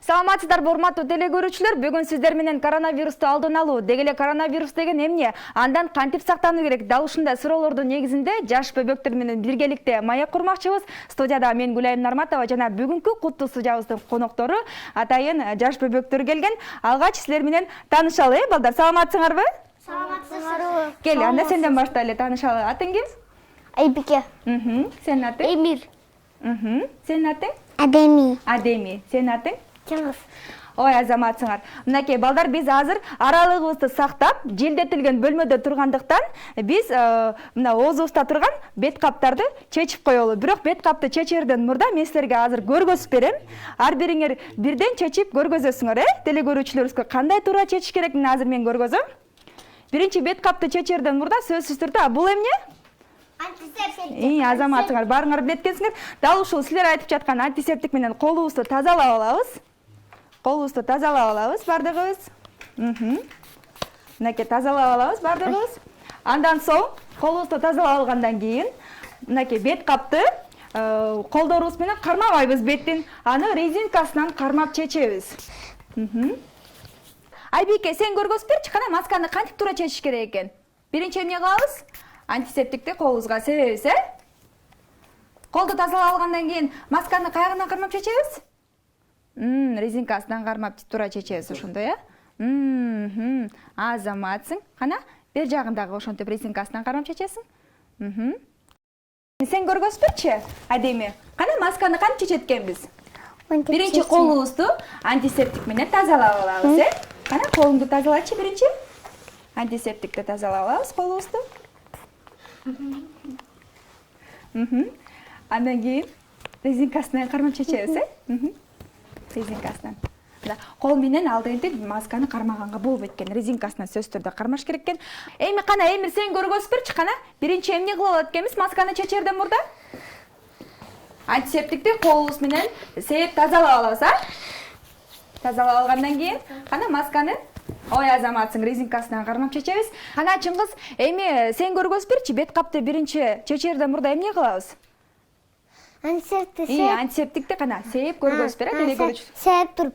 Саламатсыздарбы урматтуу теле көрүүчүлөр, бүгүн сиздер менен коронавирусту алдын алуу, дегеле коронавирус деген эмне, андан кантип сактануу керек, дал ушундай суроолордун негизинде жаш бөбөктөр менен биргеликте маек курмакчыбыз. Студияда мен Гүлайым Нарматова жана бүгүнкү куттуу студиябыздын коноктору атайын жаш бөбөктөр келген. Алгач силер менен таанышалы, балдар, саламатсыңарбы? Саламатсыздарбы. Кел, анда сенден баштайлы, таанышалы. Атың ким? Айбике. Сенин атың? Эмир. Сенин атың? Адеми. Адеми. Сенин атың? Чыңгыз. Ой, азаматсыңар. Мынакей балдар, биз азыр аралыгыбызды сактап, желдетилген бөлмөдө тургандыктан, биз мына оозубузда турган бет каптарды чечип коелу. Бирок бет капты чечерден мурда мен силерге азыр көргөзүп берем. Ар бириңер бирден чечип көргөзөсүңөр, теле көрүүчүлөрүбүзгө кандай туура чечиш керектигин азыр мен көргөзөм. Биринчи бет капты чечерден мурда сөзсүз түрдө бул эмне? Антисептик. Азаматсыңар, барыңар билет экенсиңер. Дал ушул силер айтып жаткан антисептик менен колубузду тазалап алабыз. Колубузду тазалап алабыз бардыгыбыз. Мынакей тазалап алабыз бардыгыбыз. Андан соң колубузду тазалап алгандан кийин мынакей бет капты колдорубуз менен кармабайбыз беттин, аны резинкасынан кармап чечебиз. Айбике, сен көргөзүп берчи, кана масканы кантип туура чечиш керек экен? Биринчи эмне кылабыз? Антисептикти колубузга себебиз, Колду тазалап алгандан кийин масканы каягынан кармап чечебиз? Резинкасынан кармап туура чечебиз ошондой, Азаматсың. Кана, бер жагындагы ошентип резинкасынан кармап чечесиң. Сен көргөзүп берчи, Адеми. Кана масканы кантип чечет экенбиз? Биринчи колубузду антисептик менен тазалап алабыз, Кана, колуңду тазалачы биринчи. Антисептикти тазалап алабыз колубузду. Андан кийин резинкасынан кармап чечебиз, Резинкасынан. Кол менен алдыңтип масканы кармаганга болбойт экен. Резинкасынан сөзсүз түрдө кармаш керек экен. Эми кана, Эмир, сен көргөзүп берчи, кана. Биринчи эмне кылып алат экенбиз масканы чечерден мурда? Антисептикти колубуз менен сээп тазалап алабыз, Тазалап алгандан кийин кана масканы Азаматсың, резинкасынан кармап чечебиз. Кана, Чыңгыз, эми сен көргөзүп берчи, бет капты биринчи чечерден мурда эмне кылабыз? Антисептикти кана сээп көргөзүп бер, теле көрүүчү. Сээп туруп,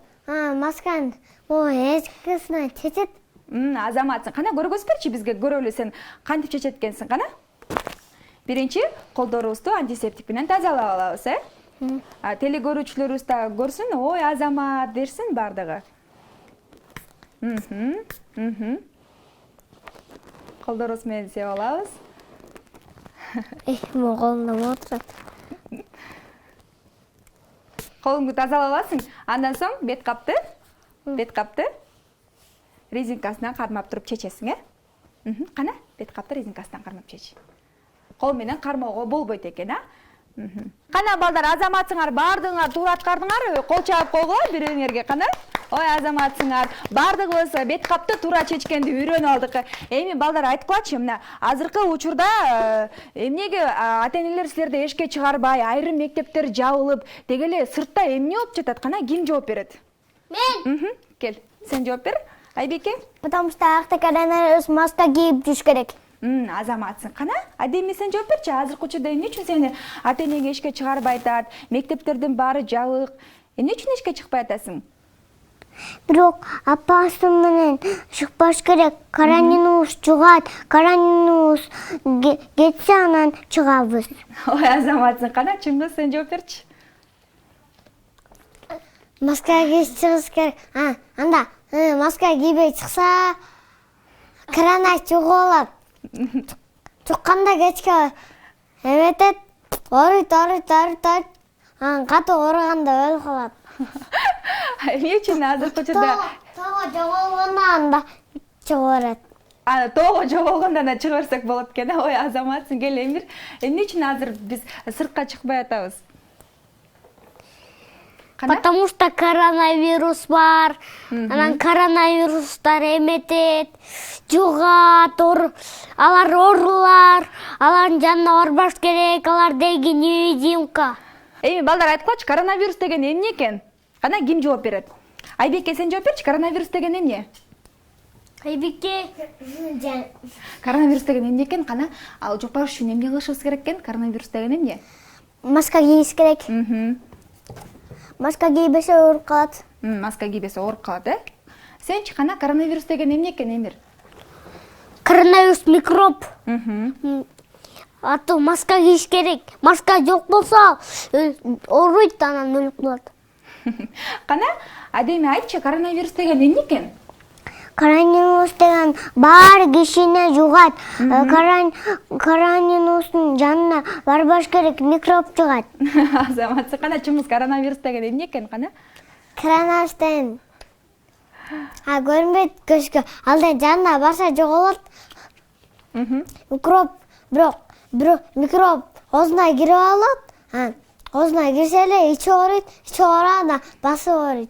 масканы эскисинен чечет. Азаматсың, кана көргөзүп берчи бизге, көрөлү сен кантип чечет экенсиң, кана. Биринчи колдорубузду антисептик менен тазалап алабыз, Теле көрүүчүлөрүбүз да көрсүн, ой, Азамат дерсин бардыгы. Колдорубуз менен сээп алабыз. Менин колумда отурат. Колуңду тазалап аласың, андан соң бет капты резинкасынан кармап туруп чечесиң, Кана, бет капты резинкасынан кармап чеч. Кол менен кармоого болбойт экен, Кана, балдар, Азаматсыңар бардыңар туура аткардыңар, кол чаап койгула бириңерге, кана. Ой, Азаматсыңар, бардыгыбыз бет капты туура чечкенди үйрөнүп алдык. Эми балдар, айткылачы, мына азыркы учурда эмнеге ата-энелер силерди эшикке чыгарбай, айрым мектептер жабылып, дегеле сыртта эмне болуп жатат? Кана, ким жооп берет? Мен. Кел, сен жооп бер, Айбике. Потому что акта коронавирус маска кийип жүрүш керек. Азаматсың. Кана, Адеми, сен жооп берчи, азыркы учурда эмне үчүн сени ата-энең эшикке чыгарбай атат? Мектептердин баары жабык. Эмне үчүн эшикке чыкпай атасың? Бирок апасы менен чыкпаш керек. Коронавирус жугат. Коронавирус кетсе анан чыгабыз. Ой, Азаматсың. Кана, Чыңгыз, сен жооп берчи. Маска кийип чыгыш керек. Анда маска кийбей чыкса коронавирус жугалат. Чукканда кечке эметет, оруйт. Катуу ооруганда өлүп калат. Эмне үчүн азыркы учурда тоого жоголгондо анда чыга берет. Тоого жоголгондо анда чыга берсек болот экен. Ой, Азаматсың, кел, Эмир. Эмне үчүн азыр биз сыртка чыкпай атабыз? Потому что коронавирус бар. Анан коронавирустар эметет, жугат, алар оорулар, алардын жанына барбаш керек, алар деги невидимка. Эми балдар, айткылачы, коронавирус деген эмне экен? Кана, ким жооп берет? Айбике, сен жооп берчи, коронавирус деген эмне? Айбике. Коронавирус деген эмне экен? Кана, ал жукпаш үчүн эмне кылышыбыз керек экен? Коронавирус деген эмне? Маска кийиш керек. Маска кийбесе ооруп калат. Маска кийбесе ооруп калат, Сенчи кана коронавирус деген эмне экен, Эмир? Коронавирус микроб. Аты маска кийиш керек. Маска жок болсо ооруйт, анан өлүп калат. Кана, адеме айтчы, коронавирус деген эмне экен? Коронавирус деген бар кишине жугат. Коронавирустун жанына барбаш керек, микроб жугат. Азаматсың, кана чымыз коронавирус деген эмне экен, кана? Коронавирус деген көрүнбөйт көзгө. Алдан жанына барса жоголот. Микроб, бирок микроб оозуна кирип алат. Оозуна кирсе эле ичи ооруйт, ичи ооруганда басы ооруйт.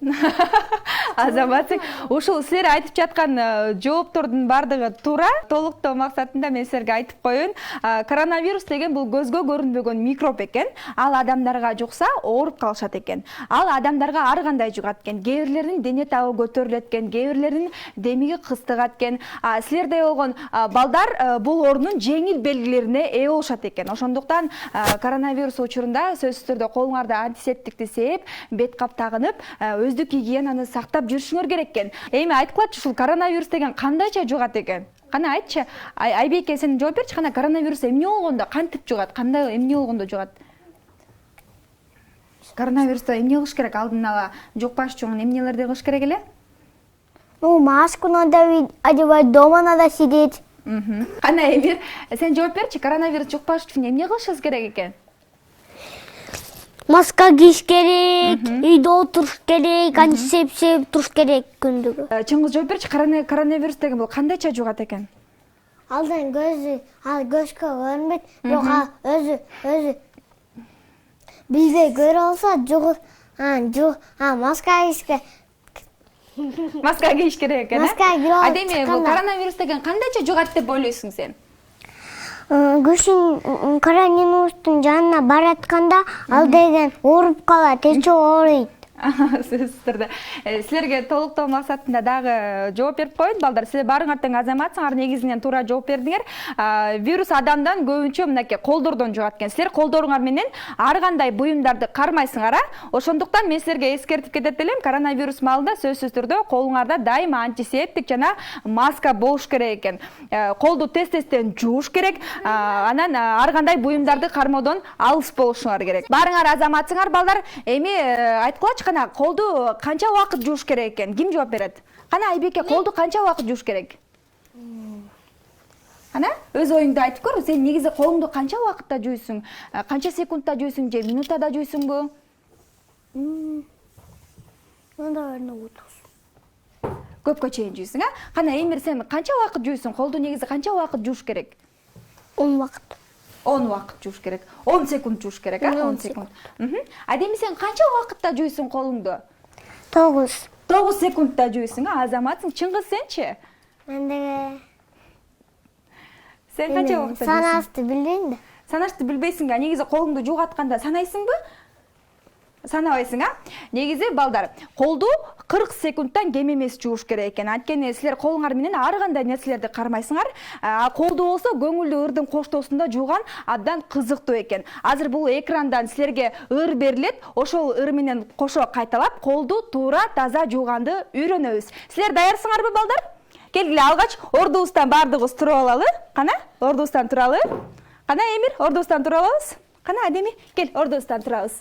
Азаматсың, ушул силер айтып жаткан жооптордун бардыгы туура. Толуктоо максатында мен силерге айтып коеюн. Коронавирус деген бул көзгө көрүнбөгөн микроб экен. Ал адамдарга жукса ооруп калышат экен. Ал адамдарга ар кандай жугат экен. Кээ бирлердин дене табы көтөрүлөт экен, кээ бирлердин демиги кыстыгат экен. Силердей болгон балдар бул оорунун жеңил белгилерине ээ болушат экен. Ошондуктан коронавирус учурунда сөзсүз түрдө колуңарда антисептикти сээп, бет кап тагынып, өздүк гигиенаны сактап жүрүшүңөр керек экен. Эми айткылачы, ушул коронавирус деген кандайча жугат экен? Кана айтчы, Айбеке, сен жооп берчи, кана коронавирус эмне болгондо кантип жугат? Кандай эмне болгондо жугат? Коронавирусту эмне кылыш керек? Алдын ала жукпаш үчүн эмнелерди кылыш керек эле? Маску надо одевать, дома надо сидеть. Кана Эмир, сен жооп берчи, коронавирус жукпаш үчүн эмне кылышыбыз керек экен? Маска кийиш керек, үйдө отуруш керек, антисептик туруш керек күндүгү. Чыңгыз жооп берчи, коронавирус деген бул кандайча жугат экен? Алдан көзгө көрүнбөйт, бирок өзү билбей көрө алса маска кийиш керек. Маска кийиш керек экен, Маска кийип алып Адеме, бул коронавирус деген кандайча жугат деп ойлойсуң сен? Киши коронавирустун жанына баратканда ал деген ооруп калат, эчи ооруйт. Сөзсүз түрдө. Силерге толуктоо максатында дагы жооп берип коеюн, балдар. Силер барыңар тең азаматсыңар, негизинен туура жооп бердиңер. Вирус адамдан көбүнчө мынакей колдордон жугат экен. Силер колдоруңар менен ар кандай буюмдарды кармайсыңар, Ошондуктан мен силерге эскертип кетет элем, коронавирус маалында сөзсүз түрдө колуңарда дайыма антисептик жана маска болуш керек экен. Колду тез-тезден жууш керек, анан ар кандай буюмдарды кармоодон алыс болушуңар керек. Барыңар азаматсыңар, балдар. Эми айткылачы, кана колду канча убакыт жууш керек экен? Ким жооп берет? Кана Айбеке, колду канча убакыт жууш керек? Кана өз оюңду айтып көр. Сен негизи колуңду канча убакытта жуйсуң? Канча секундта жуйсуң же минутада жуйсуңбу? Көпкө чейин жуйсуң, Кана Эмир, сен канча убакыт жуйсуң? Колду негизи канча убакыт жууш керек? 10 убакыт. 10 убакыт жууш керек. 10 секунд жууш керек, 10 секунд. Адеми, сен канча убакытта жуйсуң колуңду? 9. 9 секундта жуйсуң, Азаматсың. Чыңгыз, сенчи? Мен деге Сен канча убакытта жуйсуң? санашты билбейм да. Санашты билбейсиң, негизи колуңду жуугатканда санайсыңбы? Санабайсың, Негизи балдар, колду 40 секундтан кем эмес жууш керек экен. Анткени силер колуңар менен ар кандай нерселерди кармайсыңар. Колду болсо көңүлдүү ырдын коштоосунда жууган абдан кызыктуу экен. Азыр бул экрандан силерге ыр берилет. Ошол ыр менен кошо кайталап, колду туура таза жууганды үйрөнөбүз. Силер даярсыңарбы, балдар? Келгиле, алгач ордубуздан бардыгыбыз туруп алалы. Кана, ордубуздан туралы. Кана Эмир, ордубуздан туруп алабыз. Кана Адеми, кел, ордубуздан турабыз.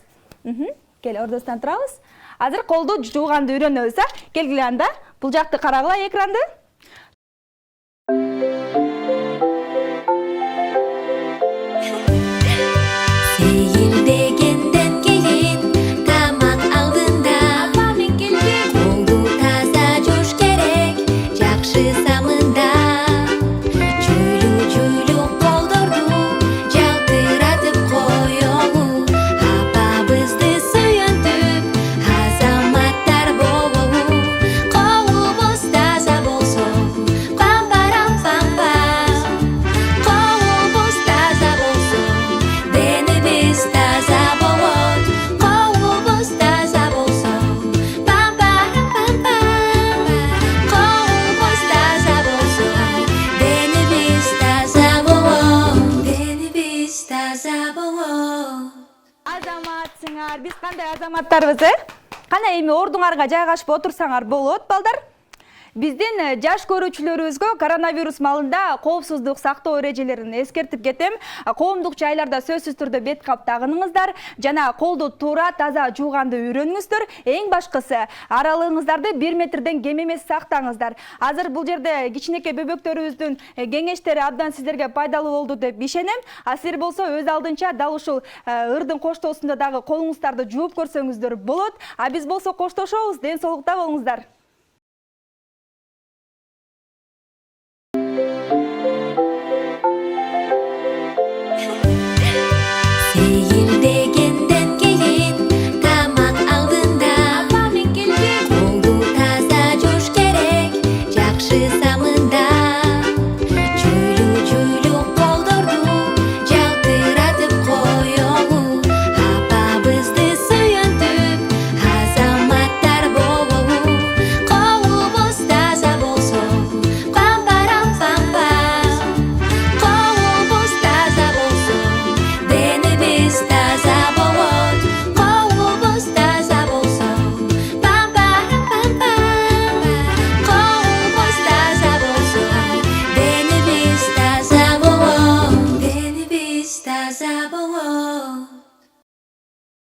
Кел, ордубуздан турабыз. Азыр колду жууганды үйрөнөбүз, Келгиле анда. Бул жакты карагыла экранды. Сейилдегенден кийин тамак алдында колду таза жууш керек, жакшы самында. Жуйлуу колдорду жалтыратып коелу, апабызды сүйүнтүп азаматтар болобу. Колубуз таза болсо, пам-парам-пам-пам. Колубуз таза болсо, денибиз таза болот. Колубуз таза болсо, пам-парам-пам-пам. Колубуз таза болсо, денибиз таза болот. Денибиз таза болот. Азаматсыңар, биз кандай азаматтарбыз, Кана эми ордуңарга жайгашып отурсаңар болот, балдар. Биздин жаш көрүүчүлөрүбүзгө коронавирус малында коопсуздук сактоо эрежелерин эскертип кетем. Коомдук жайларда сөзсүз түрдө бет кап тагыныңыздар жана колду туура таза жууганды үйрөнүңүздөр. Эң башкысы, аралыгыңыздарды 1 метрден кем эмес сактаңыздар. Азыр бул жерде кичинекей бөбөктөрүбүздүн кеңештери абдан сиздерге пайдалуу болду деп ишенем. А силер болсо өз алдынча дал ушул ырдын коштоосунда дагы колуңуздарды жууп көрсөңүздөр болот. А биз болсо коштошобуз. Ден соолукта болуңуздар.